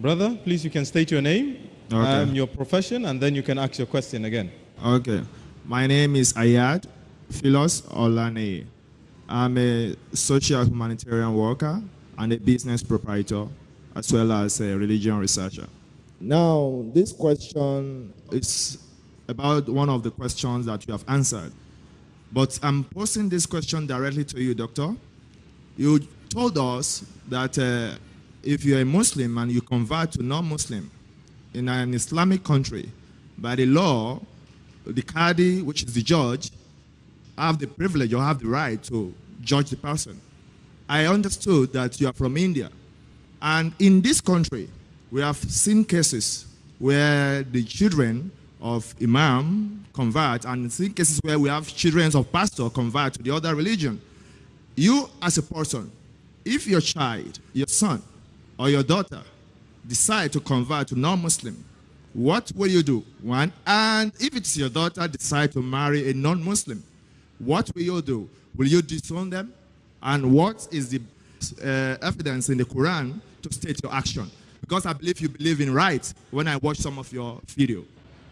Brother, please, you can state your name, Okay. your profession, and then you can ask your question again. Okay. My name is Ayad Philos Olane. I'm a social humanitarian worker and a business proprietor, as well as a religion researcher. Now, this question is about one of the questions that you have answered. But I'm posing this question directly to you, Doctor. You told us that if you're a Muslim and you convert to non-Muslim in an Islamic country, by the law, the Qadi, which is the judge, have the privilege or have the right to judge the person. I understood that you are from India. And in this country, we have seen cases where the children of imam convert, and seen cases where we have children of pastor convert to the other religion. You as a person, if your child, your son, or your daughter decide to convert to non-Muslim, what will you do? One, and if it's your daughter decide to marry a non-Muslim, what will you do? Will you disown them? And what is the evidence in the Quran to state your action? Because I believe you believe in rights when I watch some of your video.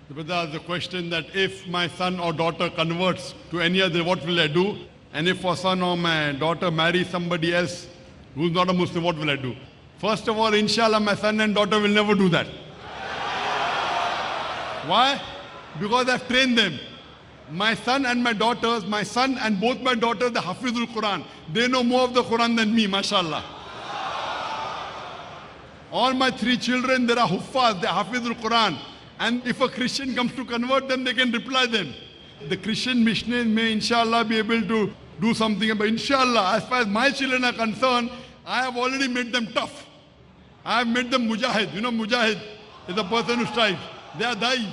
The brother asked the question that if my son or daughter converts to any other, what will I do? And if my son or my daughter marries somebody else who's not a Muslim, what will I do? First of all, inshallah, my son and daughter will never do that. Why? Because I've trained them. My son and my daughters, my son and both my daughters, the Hafizul Quran. They know more of the Quran than me, mashallah. All my 3 children, they are Huffaz, they are Hafizul Quran. And if a Christian comes to convert them, they can reply them. The Christian missionaries may, inshallah, be able to do something. But inshallah, as far as my children are concerned, I have already made them tough. I have made them mujahid. You know, mujahid is a person who strives. They are da'i.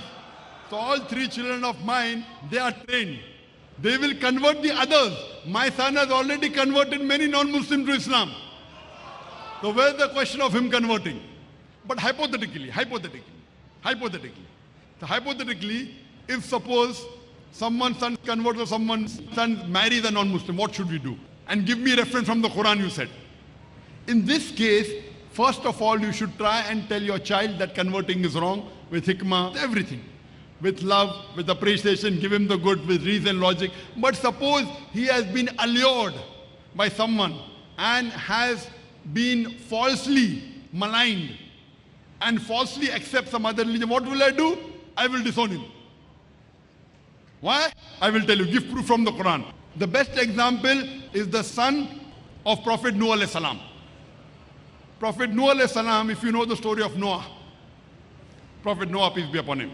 So all 3 children of mine, they are trained. They will convert the others. My son has already converted many non-Muslims to Islam. So where's the question of him converting? But hypothetically, so hypothetically, if suppose someone's son converts or someone's son marries a non-Muslim, what should we do? And give me a reference from the Quran you said. In this case, first of all, you should try and tell your child that converting is wrong with hikmah, everything. With love, with appreciation, give him the good, with reason, logic. But suppose he has been allured by someone and has been falsely maligned and falsely accepts some other religion, what will I do? I will disown him. Why? I will tell you, give proof from the Quran. The best example is the son of Prophet Noah alayhi salam. Prophet Noah alayhi salam, if you know the story of Noah, Prophet Noah, peace be upon him,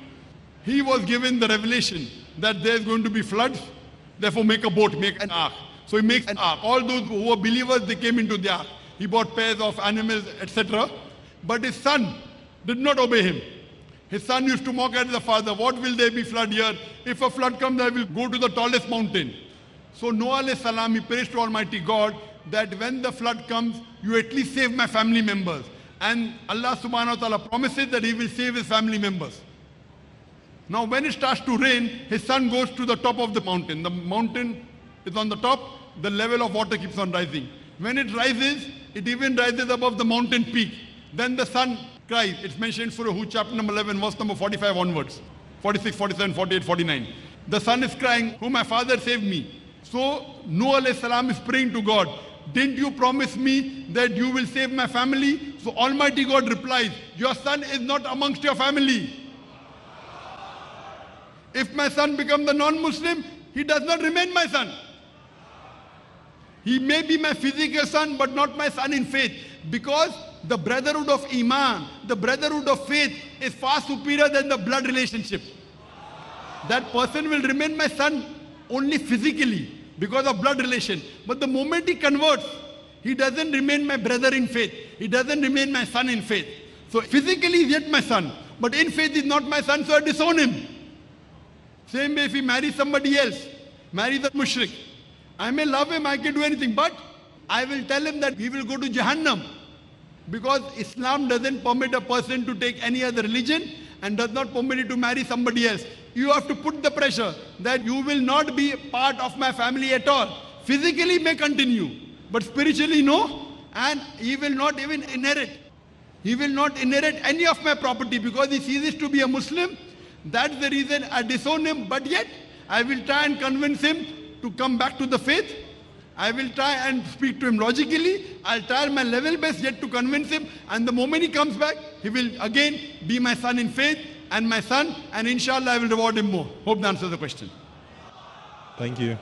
he was given the revelation that there is going to be floods, therefore make a boat, make an ark. So he makes an ark. All those who were believers, they came into the ark. He bought pairs of animals, etc. But his son did not obey him. His son used to mock at the father, what will there be flood here? If a flood comes, I will go to the tallest mountain. So Noah alayhi salam, he prays to Almighty God that when the flood comes, you at least save my family members. And Allah subhanahu wa ta'ala promises that he will save his family members. Now when it starts to rain, his son goes to the top of the mountain. The mountain is on the top, the level of water keeps on rising. When it rises, it even rises above the mountain peak. Then the son cries. It's mentioned in Surah Hud chapter number 11, verse number 45 onwards. 46, 47, 48, 49. The son is crying, oh my father, save me. So Noah alayhi salam is praying to God, didn't you promise me that you will save my family? So Almighty God replies, your son is not amongst your family. If my son becomes a non-Muslim, he does not remain my son. He may be my physical son, but not my son in faith. Because the brotherhood of Iman, the brotherhood of faith is far superior than the blood relationship. That person will remain my son only physically because of blood relation. But the moment he converts, he doesn't remain my brother in faith. He doesn't remain my son in faith. So physically he's yet my son, but in faith he's not my son, so I disown him. Same way if he marries somebody else, marries a mushrik, I may love him, I can do anything, but I will tell him that he will go to Jahannam. Because Islam doesn't permit a person to take any other religion and does not permit you to marry somebody else. You have to put the pressure that you will not be part of my family at all. Physically may continue, but spiritually no, and he will not even inherit. He will not inherit any of my property because he ceases to be a Muslim. That's the reason I disown him. But yet, I will try and convince him to come back to the faith. I will try and speak to him logically. I'll try my level best yet to convince him. And the moment he comes back, he will again be my son in faith and my son. And inshallah, I will reward him more. Hope that answers the question. Thank you.